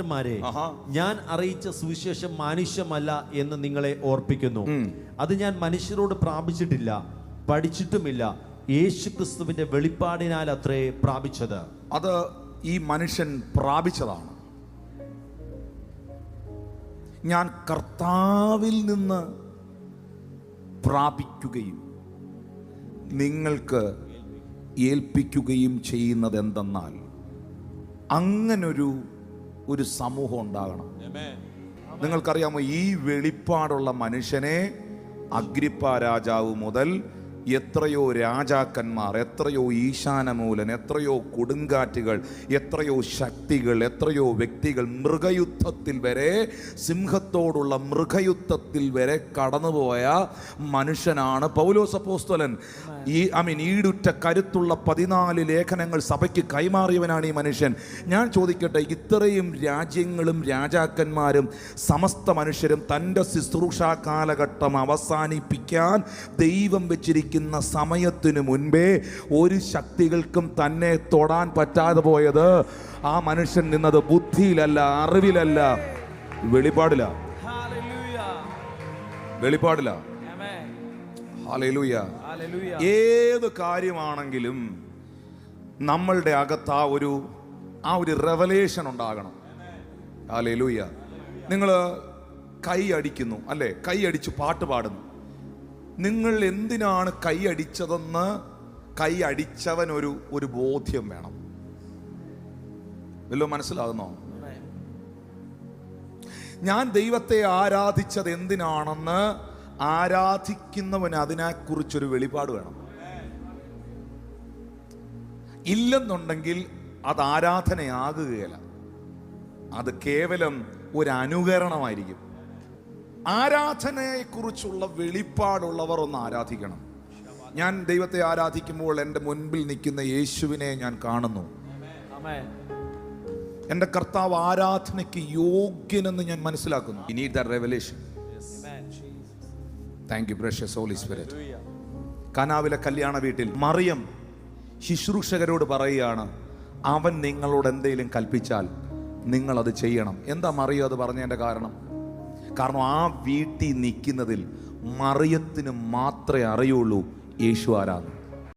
പിതാക്കന്മാരെ ഞാൻ അറിയിച്ച സുവിശേഷം മാനുഷ്യമല്ല എന്ന് നിങ്ങളെ ഓർപ്പിക്കുന്നു. അത് ഞാൻ മനുഷ്യരോട് പ്രാപിച്ചിട്ടില്ല, പഠിച്ചിട്ടുമില്ല. യേശു ക്രിസ്തുവിന്റെ വെളിപ്പാടിനാൽ അത്രേ പ്രാപിച്ചത്. അത് ഈ മനുഷ്യൻ പ്രാപിച്ചതാണ്. ഞാൻ കർത്താവിൽ നിന്ന് പ്രാപിക്കുകയും നിങ്ങൾക്ക് ഏൽപ്പിക്കുകയും ചെയ്യുന്നത് എന്തെന്നാൽ അങ്ങനൊരു സമൂഹം ഉണ്ടാകണം. നിങ്ങൾക്കറിയാമോ, ഈ വെളിപ്പാടുള്ള മനുഷ്യനെ അഗ്രിപ്പ രാജാവ് മുതൽ എത്രയോ രാജാക്കന്മാർ, എത്രയോ ഈശാനമൂലൻ, എത്രയോ കൊടുങ്കാറ്റുകൾ, എത്രയോ ശക്തികൾ, എത്രയോ വ്യക്തികൾ, മൃഗയുദ്ധത്തിൽ വരെ, സിംഹത്തോടുള്ള മൃഗയുദ്ധത്തിൽ വരെ കടന്നുപോയ മനുഷ്യനാണ് പൗലോസ് അപ്പോസ്തലൻ. ഈടുറ്റ കരുത്തുള്ള 14 ലേഖനങ്ങൾ സഭയ്ക്ക് കൈമാറിയവനാണ് ഈ മനുഷ്യൻ. ഞാൻ ചോദിക്കട്ടെ, ഇത്രയും രാജ്യങ്ങളും രാജാക്കന്മാരും സമസ്ത മനുഷ്യരും തൻ്റെ ശുശ്രൂഷാ കാലഘട്ടം അവസാനിപ്പിക്കാൻ ദൈവം വെച്ചിരിക്കുന്ന സമയത്തിനു മുൻപേ ഒരു ശക്തികൾക്കും തന്നെ തൊടാൻ പറ്റാതെ പോയത് ആ മനുഷ്യൻ നിന്നത് ബുദ്ധിയിലല്ല, അറിവിലല്ല, വെളിപ്പാടില്ല. ഹല്ലേലൂയ. ഏത് കാര്യമാണെങ്കിലും നമ്മളുടെ അകത്ത് ആ ഒരു റെവലേഷൻ ഉണ്ടാകണം. ഹല്ലേലൂയ. നിങ്ങൾ കൈ അടിക്കുന്നു അല്ലേ, കൈ അടിച്ച് പാട്ട് പാടുന്നു. നിങ്ങൾ എന്തിനാണ് കൈ അടിച്ചതെന്ന് കൈ അടിച്ചവൻ ഒരു ബോധ്യം വേണം. വല്ലോ മനസ്സിലാകുന്നോ? ഞാൻ ദൈവത്തെ ആരാധിച്ചത് എന്തിനാണെന്ന് ആരാധിക്കുന്നവന് അതിനെക്കുറിച്ചൊരു വെളിപ്പാട് വേണം. ഇല്ലെന്നുണ്ടെങ്കിൽ അത് ആരാധനയാകുകയില്ല, അത് കേവലം ഒരു അനുകരണമായിരിക്കും. ആരാധനയെക്കുറിച്ചുള്ള വെളിപ്പാടുള്ളവർ ഒന്ന് ആരാധിക്കണം. ഞാൻ ദൈവത്തെ ആരാധിക്കുമ്പോൾ എൻ്റെ മുൻപിൽ നിൽക്കുന്ന യേശുവിനെ ഞാൻ കാണുന്നു. എൻ്റെ കർത്താവ് ആരാധനയ്ക്ക് യോഗ്യനെന്ന് ഞാൻ മനസ്സിലാക്കുന്നു. You need that revelation. Thank you precious Holy Spirit. കാനാവിലെ കല്യാണ വീട്ടിൽ മറിയം ശുശ്രൂഷകരോട് പറയുകയാണ്, അവൻ നിങ്ങളോട് എന്തെങ്കിലും കൽപ്പിച്ചാൽ നിങ്ങളത് ചെയ്യണം. എന്താ മറിയം അത് പറഞ്ഞതിൻ്റെ കാരണം ആ വീട്ടിൽ നിൽക്കുന്നതിൽ മറിയത്തിന് മാത്രമേ അറിയുള്ളൂ യേശു ആരാന്ന്.